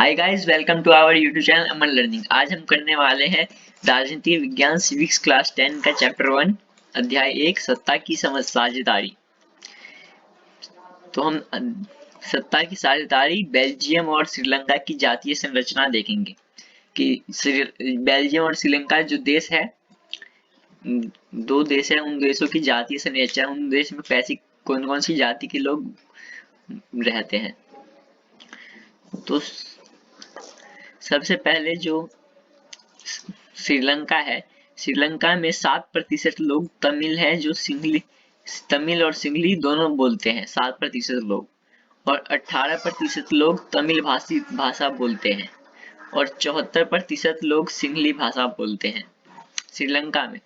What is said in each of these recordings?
Hi guys, welcome to our YouTube channel Aman learning. आज हम करने वाले हैं राजनीति विज्ञान सिविक्स क्लास 10 का चैप्टर 1 अध्याय 1 सत्ता की साझेदारी। तो हम सत्ता की साझेदारी बेल्जियम और श्रीलंका की जातीय संरचना देखेंगे कि बेल्जियम और श्रीलंका जो देश है, दो देश है, उन देशों की जातीय संरचना, उन देश में कैसी कौन कौन सी जाति के लोग रहते हैं। तो सबसे पहले जो श्रीलंका है, श्रीलंका में 7% लोग तमिल है, जो तमिल और सिंगली दोनों बोलते हैं 7% लोग, और 18% लोग तमिल भाषा बोलते हैं और 74% लोग सिंगली भाषा बोलते हैं श्रीलंका में।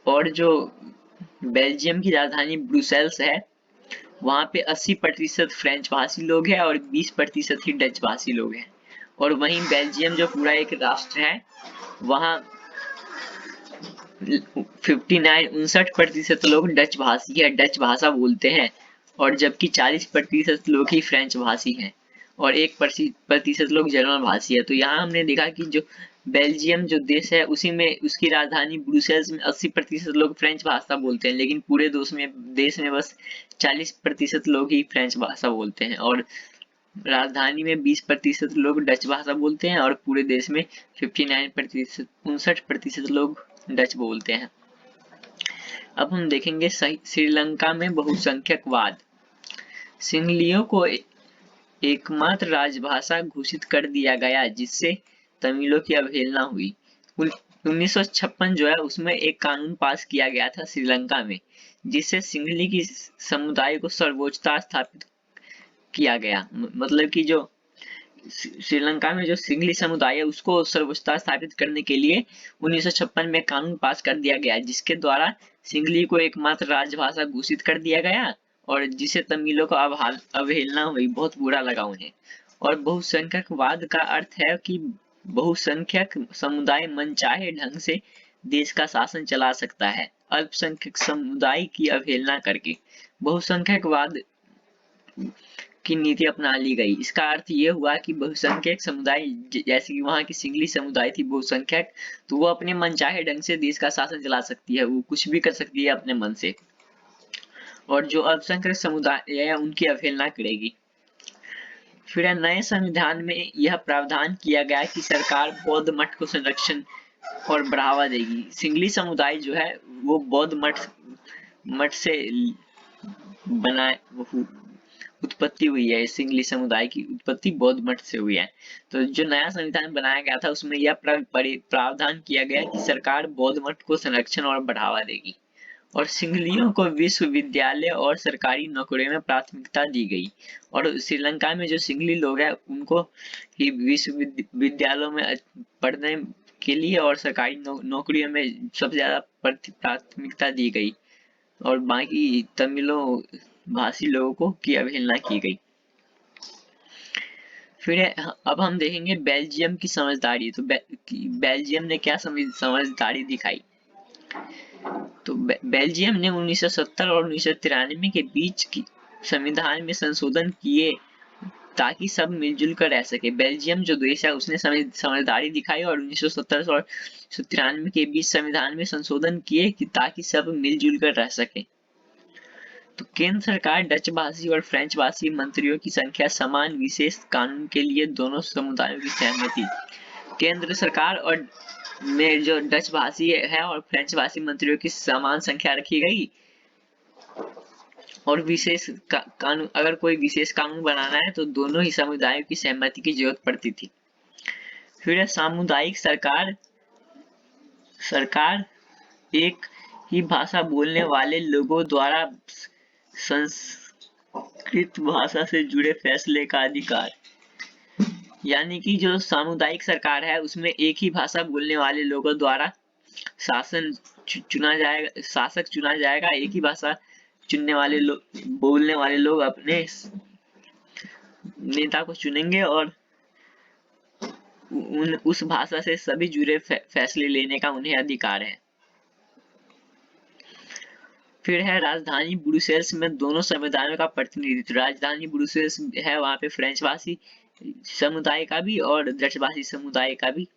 और जो बेल्जियम की राजधानी ब्रुसेल्स है, वहाँ पे 80% फ्रेंच भाषी लोग हैं और 20% ही डच भाषी लोग हैं। और वहीं बेल्जियम जो पूरा एक राष्ट्र है, वहाँ 59% लोग डच भाषी है, डच भाषा बोलते हैं, और जबकि 40% लोग ही फ्रेंच भाषी हैं और 1% लोग जर्मन भाषी है। तो यहाँ हमने देखा कि जो बेल्जियम जो देश है, उसी में उसकी राजधानी ब्रुसेल्स में 80% लोग फ्रेंच भाषा बोलते हैं, लेकिन पूरे देश में बस 40% लोग ही फ्रेंच भाषा बोलते हैं, और राजधानी में 20% लोग डच भाषा बोलते हैं और पूरे देश में 59% लोग डच बोलते हैं। अब हम देखेंगे श्रीलंका में बहुसंख्यकवाद। सिंहलियों को एकमात्र राजभाषा घोषित कर दिया गया, जिससे तमिलों की अवहेलना हुई। 1956 जो है, उसमें एक कानून पास किया गया था श्रीलंका में, जिससे सिंहली की समुदाय को सर्वोच्चता स्थापित किया गया। मतलब कि जो श्रीलंका में जो सिंहली समुदाय है, उसको सर्वोच्चता स्थापित करने के लिए 1956 में कानून पास कर दिया गया, जिसके द्वारा सिंहली को एकमात्र राजभाषा घोषित कर दिया गया और जिसे तमिलों को अवहेलना हुई, बहुत बुरा लगा उन्हें। और बहुसंख्यकवाद का अर्थ है कि बहुसंख्यक समुदाय मनचाहे ढंग से देश का शासन चला सकता है, अल्पसंख्यक समुदाय की अवहेलना करके बहुसंख्यकवाद की नीति अपना ली गई। इसका अर्थ ये हुआ कि बहुसंख्यक समुदाय, जैसे कि वहाँ की सिंगली समुदाय थी बहुसंख्यक, तो वो अपने मनचाहे ढंग से देश का शासन चला सकती है, वो कुछ भी कर सकती है अपने मन से, और जो अल्पसंख्यक समुदाय है उनकी अवहेलना करेगी। फिर नए संविधान में यह प्रावधान किया गया कि सरकार बौद्ध मठ को संरक्षण और बढ़ावा देगी। सिंगली समुदाय जो है, वो बौद्ध मठ से बनाए उत्पत्ति हुई है। सिंगली समुदाय की उत्पत्ति बौद्ध मठ से हुई है। तो जो नया संविधान बनाया गया था, उसमें यह प्रावधान किया गया कि सरकार बौद्ध मठ को संरक्षण और बढ़ावा देगी, और सिंहलियों को विश्वविद्यालय और सरकारी नौकरियों में प्राथमिकता दी गई। और श्रीलंका में जो सिंहली लोग हैं, उनको ही विश्वविद्यालयों में पढ़ने के लिए और सरकारी नौकरियों में सबसे ज्यादा प्राथमिकता दी गई, और बाकी तमिलों भाषी लोगों को की अवहेलना की गई। फिर अब हम देखेंगे बेल्जियम की समझदारी। तो बेल्जियम ने क्या समझदारी दिखाई। तो बेल्जियम ने 1970 और 1993 के बीच की संविधान में संशोधन किए ताकि सब मिलजुल कर रह सके। बेल्जियम जो देश है, उसने समझदारी दिखाई और 1970 और 1993 के बीच संविधान में संशोधन किए कि ताकि सब मिलजुल कर रह सके। तो केंद्र सरकार डच भाषी और फ्रेंच भाषी मंत्रियों की संख्या समान विशेष कानून के लिए दोनों समुदायों की सहमति। केंद्र सरकार और में जो डच भाषी है और फ्रेंच भाषी मंत्रियों की समान संख्या रखी गई, और विशेष कानून, अगर कोई विशेष कानून बनाना है तो दोनों ही समुदायों की सहमति की जरूरत पड़ती थी। फिर सामुदायिक सरकार एक ही भाषा बोलने वाले लोगों द्वारा संस्कृत भाषा से जुड़े फैसले का अधिकार। यानी कि जो सामुदायिक सरकार है, उसमें एक ही भाषा बोलने वाले लोगों द्वारा शासक चुना जाएगा। एक ही भाषा बोलने वाले लोग अपने नेता को चुनेंगे और उस भाषा से सभी जुड़े फैसले लेने का उन्हें अधिकार है। फिर है राजधानी ब्रुसेल्स में दोनों समुदायों का प्रतिनिधित्व। राजधानी ब्रुसेल्स है, वहां पे फ्रेंच भाषी समुदाय का भी और डच भाषी समुदाय का भी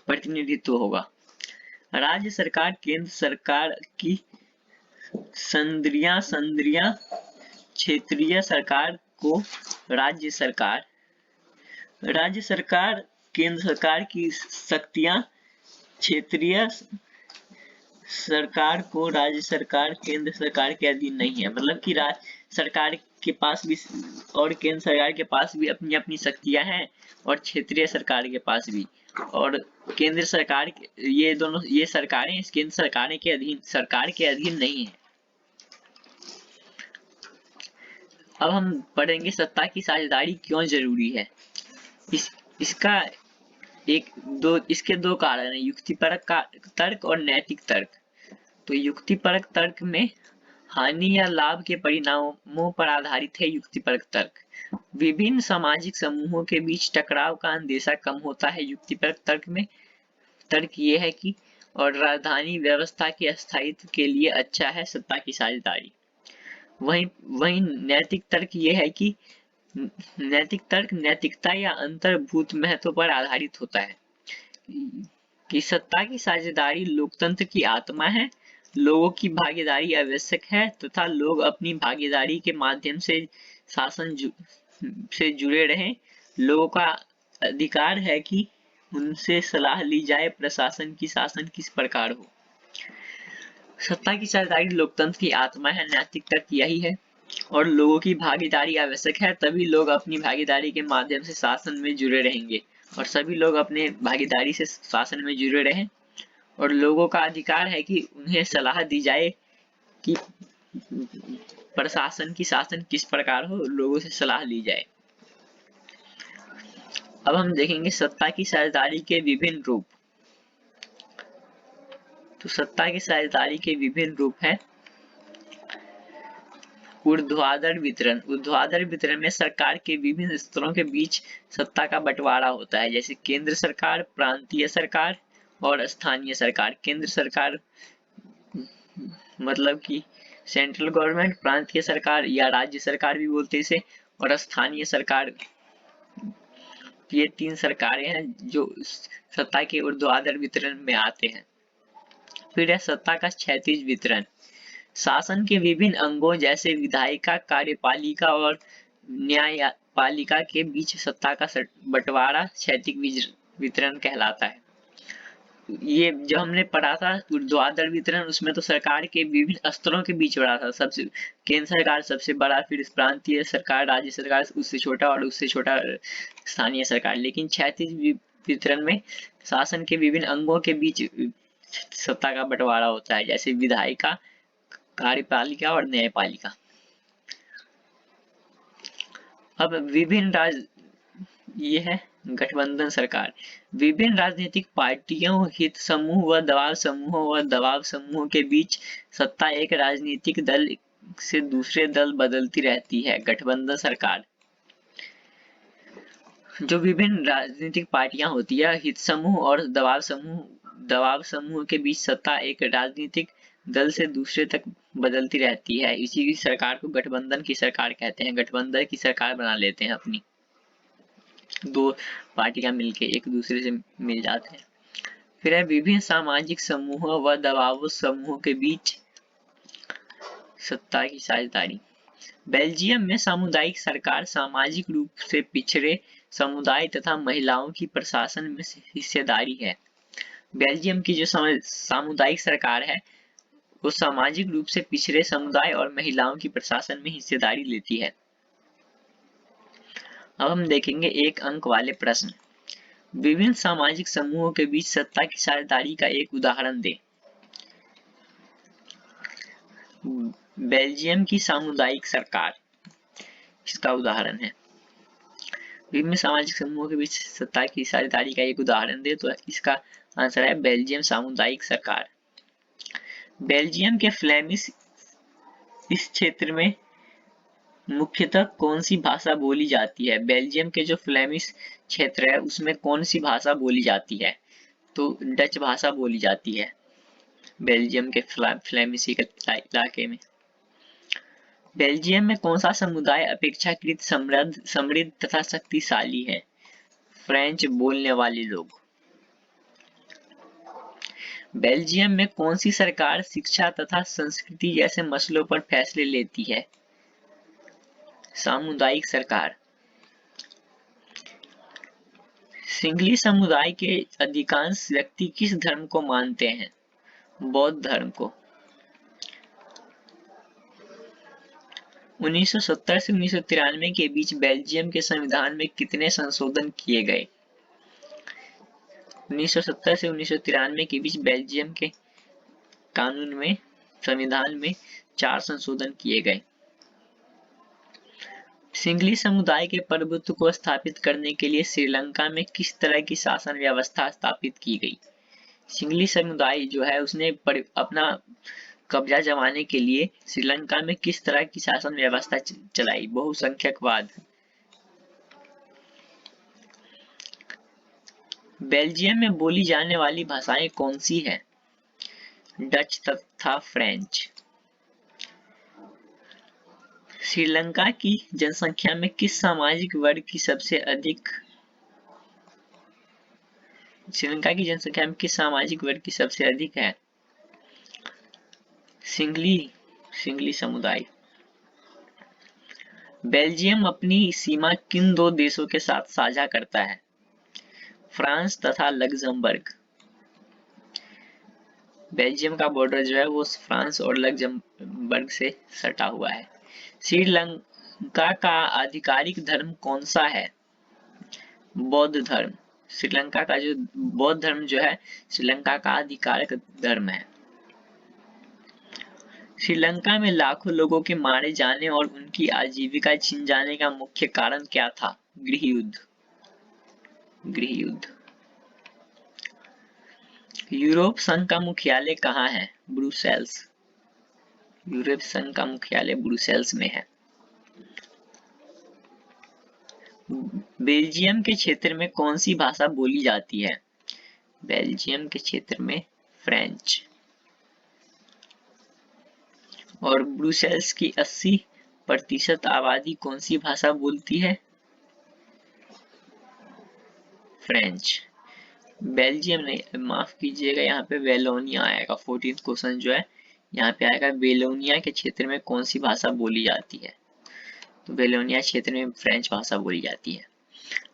प्रतिनिधित्व होगा। राज्य सरकार केंद्र सरकार की संद्रियां क्षेत्रीय सरकार को राज्य सरकार केंद्र सरकार की शक्तियां क्षेत्रीय सरकार को राज्य सरकार केंद्र सरकार के अधीन नहीं है। मतलब कि राज्य सरकार के पास भी और केंद्र सरकार के पास भी अपनी अपनी शक्तियां हैं और क्षेत्रीय सरकार के पास भी। और केंद्र सरकार ये सरकारें इस केंद्र सरकार के अधीन नहीं है। अब हम पढ़ेंगे सत्ता की साझेदारी क्यों जरूरी है। इसके दो कारण है, युक्तिपरक तर्क और नैतिक तर्क। तो युक्तिपरक तर्क में हानि या लाभ के परिणामों पर आधारित है युक्तिपरक तर्क। विभिन्न सामाजिक समूहों के बीच टकराव का अंदेशा कम होता है युक्तिपरक तर्क में। तर्क ये है कि और राजधानी व्यवस्था के स्थायित्व के लिए अच्छा है सत्ता की साझेदारी। वहीं नैतिक तर्क ये है कि नैतिक तर्क नैतिकता या अंतर्भूत महत्व पर आधारित होता है कि सत्ता की साझेदारी लोकतंत्र की आत्मा है, लोगों की भागीदारी आवश्यक है तथा लोग अपनी भागीदारी के माध्यम से शासन से जुड़े रहें। लोगों का अधिकार है कि उनसे सलाह ली जाए प्रशासन की शासन किस प्रकार हो। सत्ता की साझेदारी लोकतंत्र की आत्मा है, नैतिक तर्क यही है। और लोगों की भागीदारी आवश्यक है, तभी लोग अपनी भागीदारी के माध्यम से शासन में जुड़े रहेंगे और सभी लोग अपने भागीदारी से शासन में जुड़े रहें। और लोगों का अधिकार है कि उन्हें सलाह दी जाए कि प्रशासन की शासन किस प्रकार हो, लोगों से सलाह ली जाए। अब हम देखेंगे सत्ता की साझेदारी के विभिन्न रूप। तो सत्ता की साझेदारी के विभिन्न रूप हैं। ऊर्ध्वाधर वितरण। ऊर्ध्वाधर वितरण में सरकार के विभिन्न स्तरों के बीच सत्ता का बंटवारा होता है, जैसे केंद्र सरकार, प्रांतीय सरकार और स्थानीय सरकार। केंद्र सरकार मतलब कि सेंट्रल गवर्नमेंट, प्रांतीय सरकार या राज्य सरकार भी बोलते हैं इसे, और स्थानीय सरकार। ये तीन सरकारें हैं जो सत्ता के ऊर्ध्वाधर वितरण में आते हैं। फिर है सत्ता का क्षैतिज वितरण। शासन के विभिन्न अंगों जैसे विधायिका, कार्यपालिका और न्यायपालिका के बीच सत्ता का बंटवारा क्षैतिज वितरण कहलाता है। ये जो हमने पढ़ा था ऊर्ध्वाधर वितरण, उसमें तो सरकार के विभिन्न स्तरों के बीच बड़ा था। सबसे केंद्र सरकार सबसे बड़ा, फिर प्रांतीय सरकार, राज्य सरकार उससे छोटा और उससे छोटा स्थानीय सरकार। लेकिन क्षैतिज वितरण में शासन के विभिन्न अंगों के बीच सत्ता का बंटवारा होता है, जैसे विधायिका, कार्यपालिका और न्यायपालिका। अब ये है गठबंधन सरकार। विभिन्न राजनीतिक पार्टियों, हित समूह व दबाव समूहों के बीच सत्ता एक राजनीतिक दल से दूसरे दल बदलती रहती है। गठबंधन सरकार। जो विभिन्न राजनीतिक पार्टियां होती है, हित समूह और दबाव समूह के बीच सत्ता एक राजनीतिक दल से दूसरे तक बदलती रहती है। इसी की सरकार को गठबंधन की सरकार कहते हैं। गठबंधन की सरकार बना लेते हैं अपनी, दो पार्टियां मिलके एक दूसरे से मिल जाते हैं। फिर है विभिन्न सामाजिक समूहों व दबाव समूहों के बीच सत्ता की साझेदारी। बेल्जियम में सामुदायिक सरकार सामाजिक रूप से पिछड़े समुदाय तथा महिलाओं की प्रशासन में हिस्सेदारी है। बेल्जियम की जो सामुदायिक सरकार है वो सामाजिक रूप से पिछड़े समुदाय और महिलाओं की प्रशासन में हिस्सेदारी लेती है। अब हम देखेंगे एक अंक वाले प्रश्न। विभिन्न सामाजिक समूहों के बीच सत्ता की साझेदारी का एक उदाहरण दें। बेल्जियम की सामुदायिक सरकार इसका उदाहरण है। विभिन्न सामाजिक समूहों के बीच सत्ता की साझेदारी का एक उदाहरण दे, तो इसका आंसर है बेल्जियम सामुदायिक सरकार। बेल्जियम के फ्लेमिश इस क्षेत्र में मुख्यतः कौन सी भाषा बोली जाती है। बेल्जियम के जो फ्लेमिश क्षेत्र है उसमें कौन सी भाषा बोली जाती है, तो डच भाषा बोली जाती है। बेल्जियम के फ्लेमिशी के इलाके में। बेल्जियम में कौन सा समुदाय अपेक्षाकृत समृद्ध तथा शक्तिशाली है? फ्रेंच बोलने वाले लोग। बेल्जियम में कौन सी सरकार शिक्षा तथा संस्कृति जैसे मसलों पर फैसले लेती है? सामुदायिक सरकार। सिंगली समुदाय के अधिकांश व्यक्ति किस धर्म को मानते हैं? बौद्ध धर्म को। 1970 से 1993 के बीच बेल्जियम के संविधान में कितने संशोधन किए गए? 1970 से 1993 के बीच बेल्जियम के कानून में, संविधान में 4 संशोधन किए गए। सिंगली समुदाय के प्रभुत्व को स्थापित करने के लिए श्रीलंका में किस तरह की शासन व्यवस्था स्थापित की गई? सिंगली समुदाय जो है उसने अपना कब्जा जमाने के लिए श्रीलंका में किस तरह की शासन व्यवस्था चलाई? बहुसंख्यकवाद। बेल्जियम में बोली जाने वाली भाषाएं कौन सी हैं? डच तथा फ्रेंच। श्रीलंका की जनसंख्या में किस सामाजिक वर्ग की सबसे अधिक है? सिंगली समुदाय। बेल्जियम अपनी सीमा किन 2 देशों के साथ साझा करता है? फ्रांस तथा लग्जमबर्ग। बेल्जियम का बॉर्डर जो है वो फ्रांस और लग्जमबर्ग से सटा हुआ है। श्रीलंका का आधिकारिक धर्म कौन सा है? बौद्ध धर्म। श्रीलंका का जो बौद्ध धर्म जो है श्रीलंका का आधिकारिक धर्म है। श्रीलंका में लाखों लोगों के मारे जाने और उनकी आजीविका छिन जाने का मुख्य कारण क्या था? गृहयुद्ध। यूरोप संघ का मुख्यालय कहाँ है? ब्रुसेल्स। यूरोप संघ का मुख्यालय ब्रुसेल्स में है। बेल्जियम के क्षेत्र में कौन सी भाषा बोली जाती है? बेल्जियम के क्षेत्र में फ्रेंच। और ब्रुसेल्स की 80% आबादी कौन सी भाषा बोलती है? फ्रेंच। बेल्जियम नहीं, माफ कीजिएगा, यहाँ पे वेलोनिया आएगा। 14th क्वेश्चन जो है यहाँ पे आएगा, वेलोनिया के क्षेत्र में कौन सी भाषा बोली जाती है? तो वेलोनिया क्षेत्र में फ्रेंच भाषा बोली जाती है।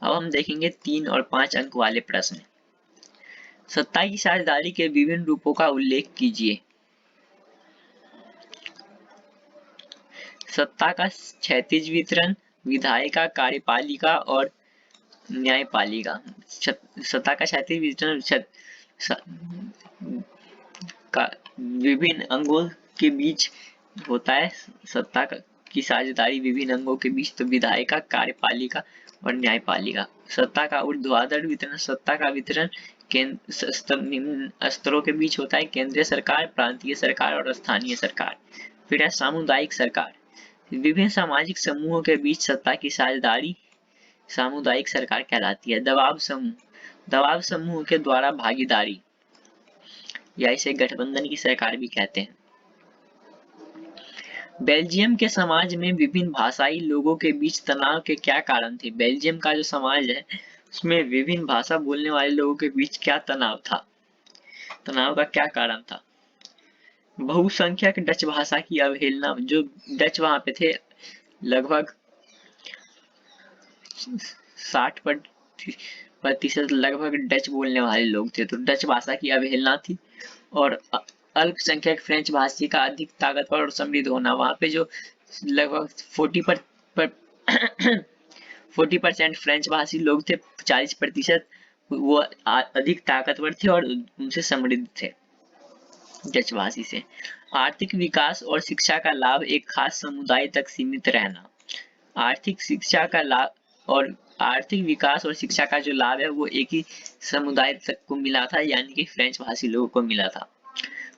अब हम देखेंगे 3 और 5 अंक वाले प्रश्न। सत्ता की साझेदारी के विभिन्न रूपों का उल्लेख कीजिए। सत्ता का क्षैतिज वितरण, विधायिका, कार्यपालिका और न्यायपालिका। सत्ता का क्षैतिज वितरण का विभिन्न अंगों के बीच होता है। सत्ता की साझेदारी विभिन्न अंगों के बीच तो विधायिका, कार्यपालिका और न्यायपालिका। सत्ता का ऊर्ध्वाधर वितरण, सत्ता का वितरण निम्न स्तरों के बीच होता है, केंद्रीय सरकार, प्रांतीय सरकार और स्थानीय सरकार। फिर है सामुदायिक सरकार। विभिन्न सामाजिक समूहों के बीच सत्ता की साझेदारी सामुदायिक सरकार कहलाती है। दबाव समूह के द्वारा भागीदारी, या इसे गठबंधन की सरकार भी कहते हैं। बेल्जियम के समाज में विभिन्न भाषाई लोगों के बीच तनाव के क्या कारण थे? बेल्जियम का जो समाज है उसमें विभिन्न भाषा बोलने वाले लोगों के बीच क्या तनाव था? तनाव का क्या कारण था? बहुसंख्यक डच भाषा की अवहेलना। जो डच वहां पे थे लगभग 60% लगभग डच बोलने वाले लोग थे, तो डच भाषा की अवहेलना थी। और अल्पसंख्यक फ्रेंच भाषी का अधिक ताकतवर और समृद्ध होना। वहां पे जो लगभग 40% फ्रेंच भाषी लोग थे, 40% वो अधिक ताकतवर थे और उनसे समृद्ध थे डच भाषी से। आर्थिक विकास और शिक्षा का लाभ एक खास समुदाय तक सीमित रहना। आर्थिक विकास और शिक्षा का जो लाभ है वो एक ही समुदाय तक को मिला था, यानी कि फ्रेंच भाषी लोगों को मिला था।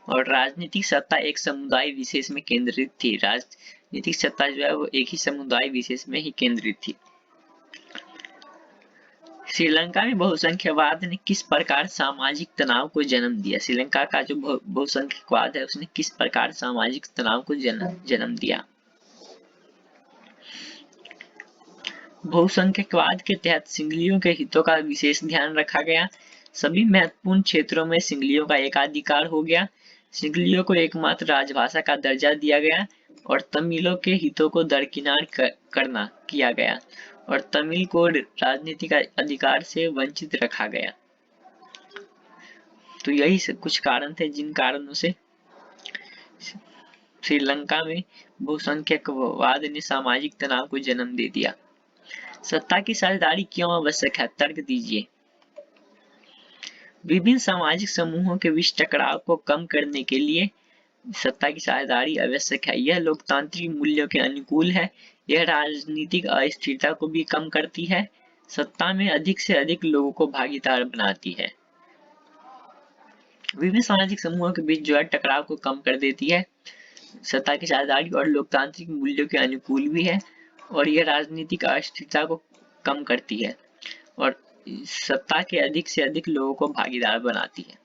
और राजनीतिक सत्ता एक समुदाय विशेष में केंद्रित थी। राजनीतिक सत्ता जो है वो एक ही समुदाय विशेष में ही केंद्रित थी। श्रीलंका में बहुसंख्यवाद ने किस प्रकार सामाजिक तनाव को जन्म दिया? श्रीलंका का जो बहुसंख्यवाद है उसने किस प्रकार सामाजिक तनाव को जन्म दिया? बहुसंख्यकवाद के तहत सिंहलियों के हितों का विशेष ध्यान रखा गया। सभी महत्वपूर्ण क्षेत्रों में सिंहलियों का एकाधिकार हो गया। सिंहलियों को एकमात्र राजभाषा का दर्जा दिया गया और तमिलों के हितों को दरकिनार करना किया गया और तमिल को राजनीतिक अधिकार से वंचित रखा गया। तो यही कुछ कारण थे जिन कारणों से श्रीलंका में बहुसंख्यकवाद ने सामाजिक तनाव को जन्म दे दिया। सत्ता की साझेदारी क्यों आवश्यक है? तर्क दीजिए। विभिन्न सामाजिक समूहों के बीच टकराव को कम करने के लिए सत्ता की साझेदारी आवश्यक है। यह लोकतांत्रिक मूल्यों के अनुकूल है। यह राजनीतिक अस्थिरता को भी कम करती है। सत्ता में अधिक से अधिक लोगों को भागीदार बनाती है। विभिन्न सामाजिक समूहों के बीच जो है टकराव को कम कर देती है। सत्ता की साझेदारी और लोकतांत्रिक मूल्यों के अनुकूल भी है और यह राजनीतिक अस्थिरता को कम करती है और सत्ता के अधिक से अधिक लोगों को भागीदार बनाती है।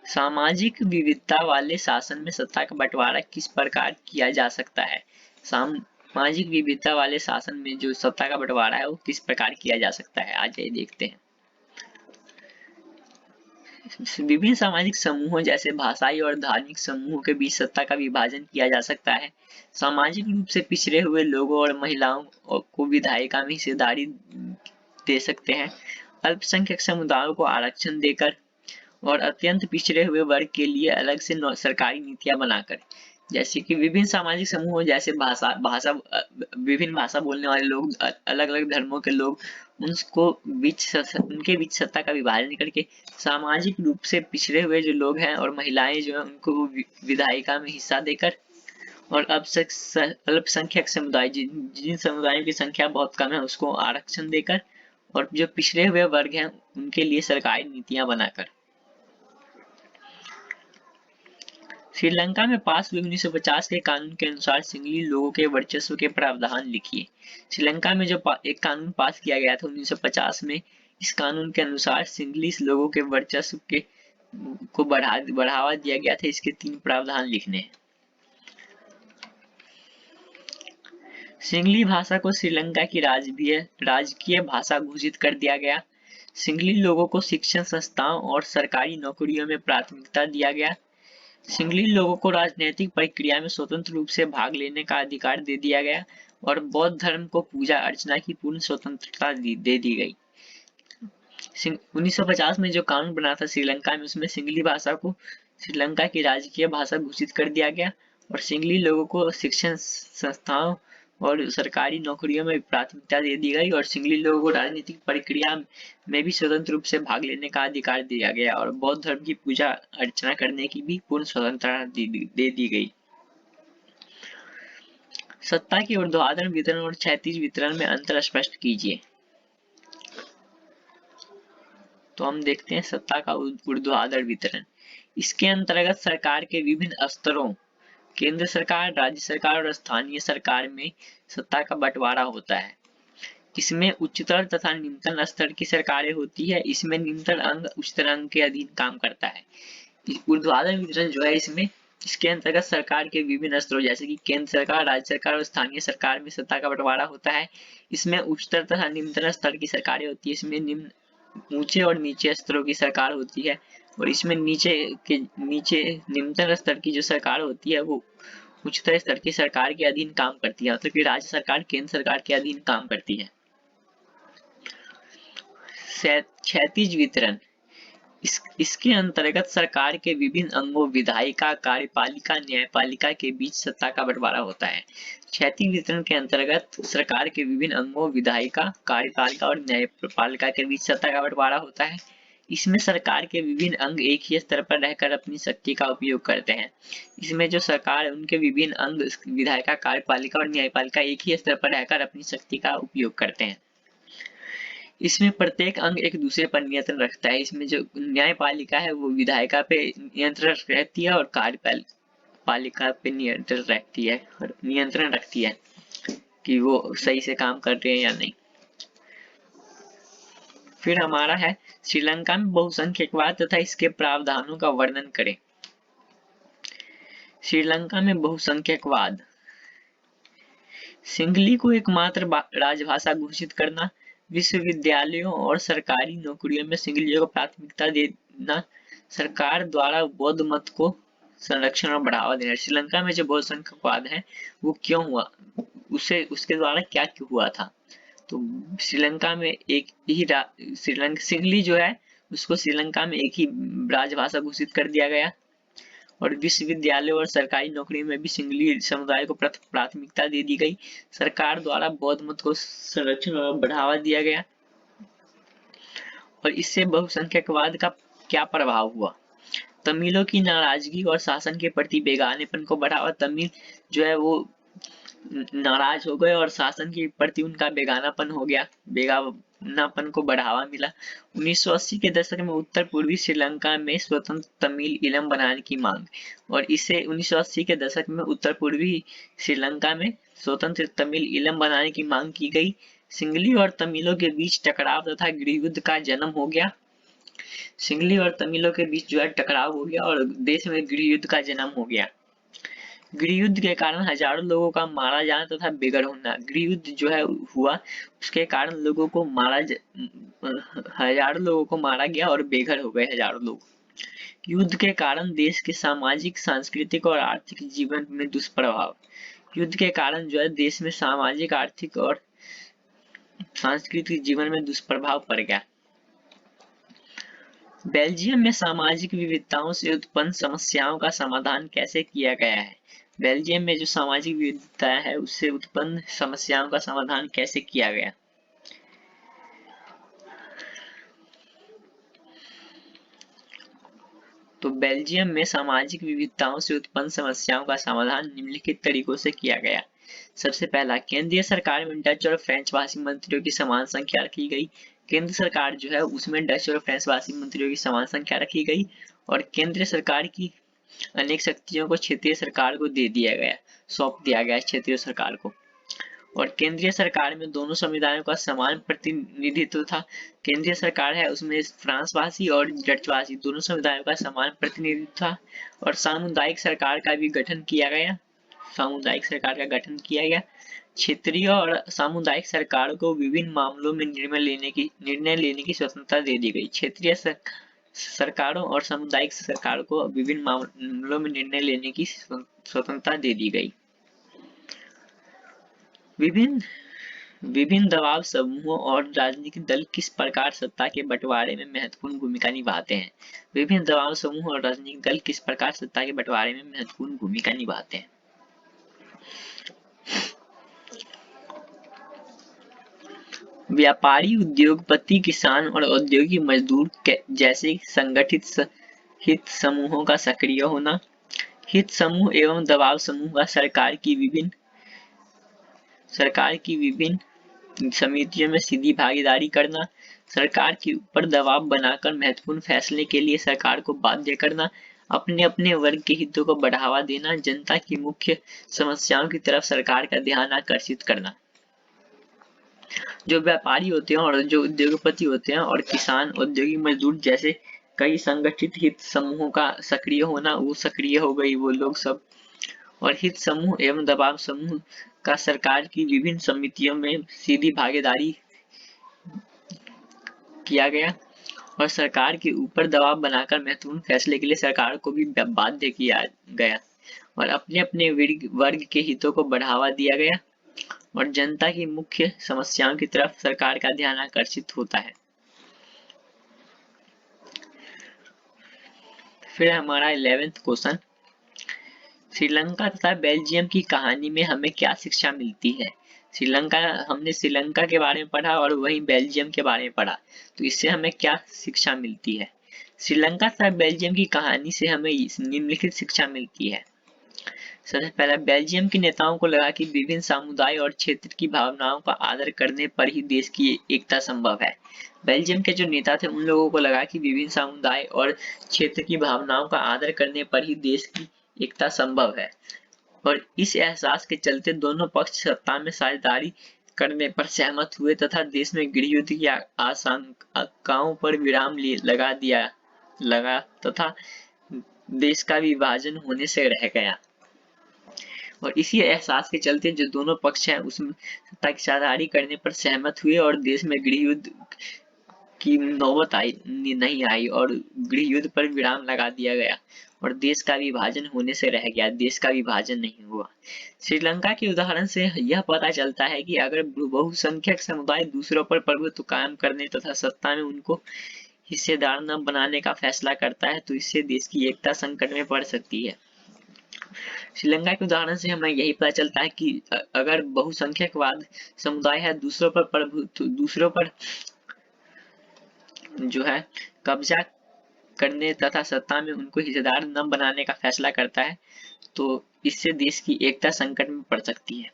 सामाजिक विविधता वाले शासन में सत्ता का बंटवारा किस प्रकार किया जा सकता है? सामाजिक विविधता वाले शासन में जो सत्ता का बंटवारा है वो किस प्रकार किया जा सकता है? आज ये देखते हैं। विभिन्न सामाजिक समूहों जैसे भाषाई और धार्मिक समूहों के बीच सत्ता का विभाजन किया जा सकता है। सामाजिक रूप से पिछड़े हुए लोगों और महिलाओं को विधायिका में हिस्सेदारी दे सकते हैं। अल्पसंख्यक समुदायों को आरक्षण देकर और अत्यंत पिछड़े हुए वर्ग के लिए अलग से सरकारी नीतियां बनाकर, जैसे कि विभिन्न सामाजिक समूहों जैसे विभिन्न भाषा बोलने वाले लोग, अलग अलग धर्मों के लोग, उनके बीच सत्ता का विभाजन करके सामाजिक रूप से पिछड़े हुए जो लोग हैं और महिलाएं जो है उनको विधायिका में हिस्सा देकर और अल्पसंख्यक समुदाय जिन समुदायों की संख्या बहुत कम है उसको आरक्षण देकर और जो पिछड़े हुए वर्ग हैं उनके लिए सरकारी नीतियां बनाकर। श्रीलंका में पास हुए 1950 के कानून के अनुसार सिंहली लोगों के वर्चस्व के प्रावधान लिखिए। श्रीलंका में जो एक कानून पास किया गया था 1950 में, इस कानून के अनुसार सिंहली लोगों के वर्चस्व को बढ़ावा दिया गया था। इसके 3 प्रावधान लिखने हैं। सिंहली भाषा को श्रीलंका की राजकीय भाषा घोषित कर दिया गया। सिंहली लोगों को शिक्षण संस्थाओं और सरकारी नौकरियों में प्राथमिकता दिया गया। सिंहली लोगों को राजनीतिक प्रक्रिया में स्वतंत्र रूप से भाग लेने का अधिकार दे दिया गया और बौद्ध धर्म को पूजा अर्चना की पूर्ण स्वतंत्रता दे दी गई। 1950 में जो कानून बना था श्रीलंका में, उसमें सिंहली भाषा को श्रीलंका की राजकीय भाषा घोषित कर दिया गया और सिंहली लोगों को शिक्षण संस्थाओं और सरकारी नौकरियों में प्राथमिकता दे दी गई और सिंहली लोगों को राजनीतिक प्रक्रिया में भी स्वतंत्र रूप से भाग लेने का अधिकार दिया गया और बौद्ध धर्म की पूजा अर्चना करने की भी पूर्ण स्वतंत्रता दे दी गई। सत्ता की ऊर्ध्वाधर वितरण और क्षैतिज वितरण में अंतर स्पष्ट कीजिए। तो हम देखते हैं सत्ता का ऊर्ध्वाधर वितरण। इसके अंतर्गत सरकार के विभिन्न स्तरों, केंद्र सरकार, राज्य सरकार और स्थानीय सरकार में सत्ता का बंटवारा होता है। इसमें उच्चतर तथा निम्नतम स्तर की सरकारें होती है। इसमें निम्नतम अंग उच्चतर अंग के अधीन काम करता है। ऊर्ध्वाधर वितरण जो है इसके अंतर्गत सरकार के विभिन्न स्तरों जैसे कि केंद्र सरकार, राज्य सरकार और स्थानीय सरकार में सत्ता का बंटवारा होता है। इसमें उच्चतर तथा निम्नतम स्तर की सरकारें होती है। इसमें ऊंचे और नीचे स्तरों की सरकार होती है और इसमें नीचे निम्नतम स्तर की जो सरकार होती है वो उच्चतर स्तर की सरकार के अधीन काम करती है, मतलब कि राज्य सरकार केंद्र सरकार के अधीन काम करती है। क्षैतिज वितरण, इसके अंतर्गत सरकार के विभिन्न अंगों विधायिका, कार्यपालिका, न्यायपालिका के बीच सत्ता का बंटवारा होता है। क्षैतिज वितरण के अंतर्गत सरकार के विभिन्न अंगों विधायिका, कार्यपालिका और न्यायपालिका के बीच सत्ता का बंटवारा होता है। इसमें सरकार के विभिन्न अंग एक ही स्तर पर रहकर अपनी शक्ति का उपयोग करते हैं। इसमें जो सरकार है उनके विभिन्न अंग विधायिका, कार्यपालिका और न्यायपालिका एक ही स्तर पर रहकर अपनी शक्ति का उपयोग करते हैं। इसमें प्रत्येक अंग एक दूसरे पर नियंत्रण रखता है। इसमें जो न्यायपालिका है वो विधायिका पे नियंत्रण रहती है और कार्यपालिका पे नियंत्रण रखती है। कि वो सही से काम कर रहे हैं या नहीं। फिर हमारा है श्रीलंका में बहुसंख्यकवाद तथा इसके प्रावधानों का वर्णन करें। श्रीलंका में बहुसंख्यकवाद, सिंहली को एकमात्र राजभाषा घोषित करना, विश्वविद्यालयों और सरकारी नौकरियों में सिंहलियों को प्राथमिकता देना, सरकार द्वारा बौद्ध मत को संरक्षण और बढ़ावा देना। श्रीलंका में जो बहुसंख्यकवाद है वो क्यों हुआ, उसके द्वारा क्या क्यों हुआ था। तो श्रीलंका में एक ही सिंहली जो है उसको श्रीलंका में एक ही राजभाषा घोषित कर दिया गया, और विश्वविद्यालय और सरकारी नौकरी में भी सिंहली समुदाय को प्राथमिकता दे दी गई। सरकार द्वारा बौद्ध मत को संरक्षण और बढ़ावा दिया गया। और इससे बहुसंख्यकवाद का क्या प्रभाव हुआ, तमिलों की नाराजगी और शासन के प्रति बेगानेपन को बढ़ावा। तमिल जो है वो नाराज हो गए और शासन के प्रति उनका बेगानापन हो गया, बेगानापन को बढ़ावा मिला। 1980 के दशक में उत्तर पूर्वी श्रीलंका में स्वतंत्र तमिल इलम बनाने की मांग, और इसे 1980 के दशक में उत्तर पूर्वी श्रीलंका में स्वतंत्र तमिल इलम बनाने की मांग की गई। सिंहली और तमिलों के बीच टकराव तथा गृहयुद्ध का जन्म हो गया। सिंहली और तमिलों के बीच जो है टकराव हो गया और देश में गृहयुद्ध का जन्म हो गया। गृहयुद्ध के कारण हजारों लोगों का मारा जाना तथा बेघर होना। गृहयुद्ध जो है हुआ उसके कारण लोगों को हजारों लोगों को मारा गया और बेघर हो गए हजारों लोग। युद्ध के कारण देश के सामाजिक, सांस्कृतिक और आर्थिक जीवन में दुष्प्रभाव। युद्ध के कारण जो है देश में सामाजिक, आर्थिक और सांस्कृतिक जीवन में दुष्प्रभाव पड़ गया। बेल्जियम में सामाजिक विविधताओं से उत्पन्न समस्याओं का समाधान कैसे किया गया है। बेल्जियम में जो सामाजिक विविधता है उससे उत्पन्न समस्याओं का समाधान कैसे किया गया। तो बेल्जियम में सामाजिक विविधताओं से उत्पन्न समस्याओं का समाधान निम्नलिखित तरीकों से किया गया। सबसे पहला, केंद्रीय सरकार में डच और फ्रेंच भाषी मंत्रियों की समान संख्या रखी गई। केंद्र सरकार जो है उसमें डच और फ्रेंच भाषी मंत्रियों की समान संख्या रखी गई, और केंद्रीय सरकार की अनेक शक्तियों को क्षेत्रीय सरकार को दे दिया गया, सौंप दिया गया क्षेत्रीय सरकार को। और केंद्रीय सरकार में दोनों समुदायों का समान प्रतिनिधित्व था। केंद्रीय सरकार है उसमें फ्रांस भाषी और डच भाषी दोनों समुदायों का समान प्रतिनिधित्व था। और सामुदायिक सरकार का भी गठन किया गया, सामुदायिक सरकार का गठन किया गया। क्षेत्रीय और सामुदायिक सरकार को विभिन्न मामलों में निर्णय लेने की स्वतंत्रता दे दी गई। क्षेत्रीय सरकारों और सामुदायिक सरकार को विभिन्न मामलों में निर्णय लेने की स्वतंत्रता दे दी गई। विभिन्न दबाव समूहों और राजनीतिक दल किस प्रकार सत्ता के बंटवारे में महत्वपूर्ण भूमिका निभाते हैं। विभिन्न दबाव समूह और राजनीतिक दल किस प्रकार सत्ता के बंटवारे में महत्वपूर्ण भूमिका निभाते हैं। व्यापारी, उद्योगपति, किसान और औद्योगिक मजदूर जैसे संगठित हित समूहों का सक्रिय होना। हित समूह एवं दबाव समूह का सरकार की विभिन्न समितियों में सीधी भागीदारी करना। सरकार के ऊपर दबाव बनाकर महत्वपूर्ण फैसले के लिए सरकार को बाध्य करना। अपने अपने वर्ग के हितों को बढ़ावा देना। जनता की मुख्य समस्याओं की तरफ सरकार का ध्यान आकर्षित करना। जो व्यापारी होते हैं और जो उद्योगपति होते हैं और किसान, औद्योगिक मजदूर जैसे कई संगठित हित समूहों का सक्रिय होना, वो सक्रिय हो गई वो लोग सब। और हित समूह एवं दबाव समूह का सरकार की विभिन्न समितियों में सीधी भागीदारी किया गया, और सरकार के ऊपर दबाव बनाकर महत्वपूर्ण फैसले के लिए सरकार को भी बाध्य किया गया, और अपने अपने वर्ग के हितों को बढ़ावा दिया गया, और जनता की मुख्य समस्याओं की तरफ सरकार का ध्यान आकर्षित होता है। फिर हमारा 11th क्वेश्चन, श्रीलंका तथा बेल्जियम की कहानी में हमें क्या शिक्षा मिलती है। हमने श्रीलंका के बारे में पढ़ा और वहीं बेल्जियम के बारे में पढ़ा, तो इससे हमें क्या शिक्षा मिलती है। श्रीलंका तथा बेल्जियम की कहानी से हमें निम्नलिखित शिक्षा मिलती है। सबसे पहला, बेल्जियम के नेताओं को लगा कि विभिन्न समुदाय और क्षेत्र की भावनाओं का आदर करने पर ही देश की एकता संभव है। बेल्जियम के जो नेता थे उन लोगों को लगा कि विभिन्न समुदाय और क्षेत्र की भावनाओं का आदर करने पर ही देश की एकता संभव है। और इस एहसास के चलते दोनों पक्ष सत्ता में साझेदारी करने पर सहमत हुए तथा देश में गृहयुद्ध की आशंकाओं पर विराम लगा तथा देश का विभाजन होने से रह गया। और इसी एहसास के चलते जो दोनों पक्ष हैं उसमें सत्ता की साझेदारी करने पर सहमत हुए और देश में गृहयुद्ध की नौबत नहीं आई और गृहयुद्ध पर विराम लगा दिया गया और देश का विभाजन होने से रह गया, देश का विभाजन नहीं हुआ। श्रीलंका के उदाहरण से यह पता चलता है कि अगर बहुसंख्यक समुदाय दूसरों पर प्रभुत्व कायम करने तथा सत्ता में उनको हिस्सेदार न बनाने का फैसला करता है तो इससे देश की एकता संकट में पड़ सकती है। श्रीलंका के उदाहरण से हमें यही पता चलता है कि अगर बहुसंख्यकवाद समुदाय है दूसरों पर जो है कब्जा करने तथा सत्ता में उनको हिस्सेदार न बनाने का फैसला करता है तो इससे देश की एकता संकट में पड़ सकती है।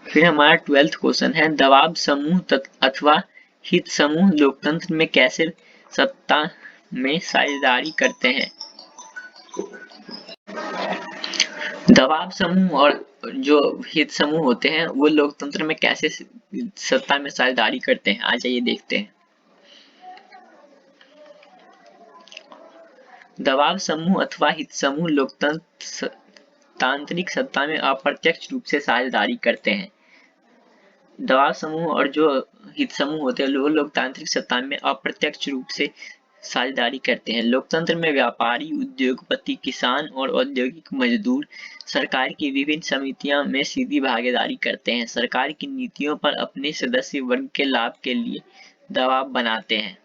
फिर हमारा 12th क्वेश्चन है दबाव समूह अथवा हित समूह लोकतंत्र में कैसे सत्ता में साझेदारी करते हैं। दबाव समूह और जो हित समूह होते हैं वो लोकतंत्र में कैसे सत्ता में साझेदारी करते हैं, आ जाइए देखते हैं। दबाव समूह अथवा हित समूह लोकतांत्रिक सत्ता में अप्रत्यक्ष रूप से साझेदारी करते हैं। दबाव समूह और जो हित समूह होते हैं वो लोकतांत्रिक सत्ता में अप्रत्यक्ष रूप से साझेदारी करते हैं। लोकतंत्र में व्यापारी, उद्योगपति, किसान और औद्योगिक मजदूर सरकार की विभिन्न समितियों में सीधी भागीदारी करते हैं, सरकार की नीतियों पर अपने सदस्य वर्ग के लाभ के लिए दबाव बनाते हैं।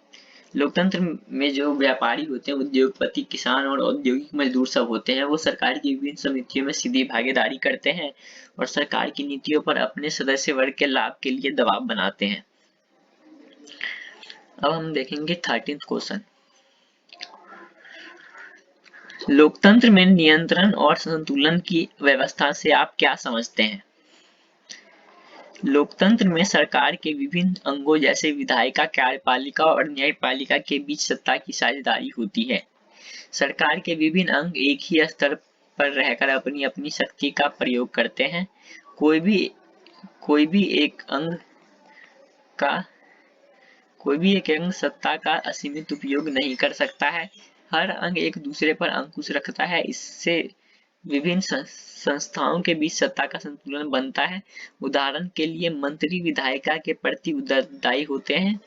लोकतंत्र में जो व्यापारी होते हैं, उद्योगपति, किसान और औद्योगिक मजदूर सब होते हैं वो सरकार की विभिन्न समितियों में सीधी भागीदारी करते हैं और सरकार की नीतियों पर अपने सदस्य वर्ग के लाभ के लिए दबाव बनाते हैं। अब हम देखेंगे 13th क्वेश्चन। लोकतंत्र में नियंत्रण और संतुलन की व्यवस्था से आप क्या समझते हैं। लोकतंत्र में सरकार के विभिन्न अंगों जैसे विधायिका, कार्यपालिका और न्यायपालिका के बीच सत्ता की साझेदारी होती है। सरकार के विभिन्न अंग एक ही स्तर पर रहकर अपनी अपनी शक्ति का प्रयोग करते हैं। कोई भी एक अंग सत्ता का असीमित उपयोग नहीं कर सकता है। हर अंग एक दूसरे पर अंकुश रखता है। इससे विभिन्न संस्थाओं के बीच सत्ता का संतुलन बनता है। उदाहरण के लिए मंत्री विधायिका के प्रति उत्तरदायी होते हैं।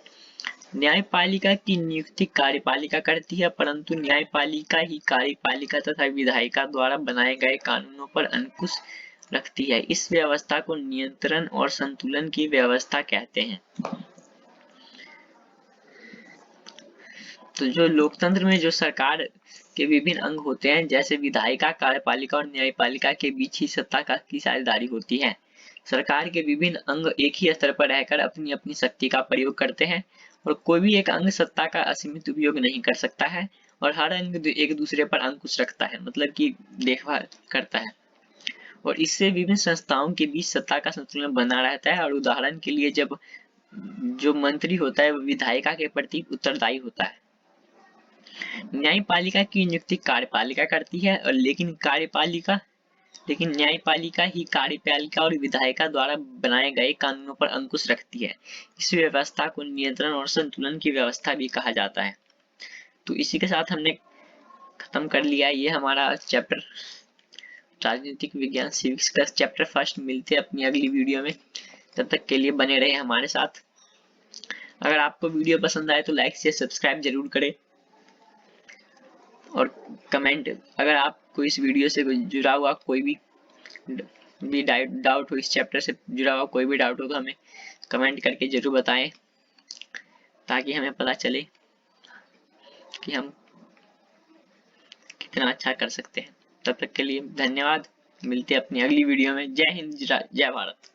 न्यायपालिका की नियुक्ति कार्यपालिका करती है, परंतु न्यायपालिका ही कार्यपालिका तथा विधायिका द्वारा बनाए गए कानूनों पर अंकुश रखती है। इस व्यवस्था को नियंत्रण और संतुलन की व्यवस्था कहते हैं। तो जो लोकतंत्र में जो सरकार के विभिन्न अंग होते हैं जैसे विधायिका, कार्यपालिका और न्यायपालिका के बीच ही सत्ता की साझेदारी होती है। सरकार के विभिन्न अंग एक ही स्तर पर रहकर अपनी अपनी शक्ति का प्रयोग करते हैं और कोई भी एक अंग सत्ता का असीमित उपयोग नहीं कर सकता है और हर अंग एक दूसरे पर अंकुश रखता है, मतलब कि देखभाल करता है और इससे विभिन्न संस्थाओं के बीच सत्ता का संतुलन बना रहता है। और उदाहरण के लिए जब जो मंत्री होता है विधायिका के प्रति उत्तरदायी होता है। न्यायपालिका की नियुक्ति कार्यपालिका करती है और लेकिन न्यायपालिका ही कार्यपालिका और विधायिका द्वारा बनाए गए कानूनों पर अंकुश रखती है। इस व्यवस्था को नियंत्रण और संतुलन की व्यवस्था भी कहा जाता है। तो इसी के साथ हमने खत्म कर लिया ये हमारा चैप्टर राजनीतिक विज्ञान सिविक्स का चैप्टर फर्स्ट। मिलते हैं अपनी अगली वीडियो में, तब तक के लिए बने रहे हमारे साथ। अगर आपको वीडियो पसंद आए तो लाइक शेयर सब्सक्राइब जरूर करें और कमेंट, अगर आपको इस वीडियो से जुड़ा हुआ कोई भी डाउट हो, इस चैप्टर से जुड़ा हुआ कोई भी डाउट हो तो हमें कमेंट करके जरूर बताएं ताकि हमें पता चले कि हम कितना अच्छा कर सकते हैं। तब तक के लिए धन्यवाद। मिलते हैं अपनी अगली वीडियो में। जय हिंद, जय भारत।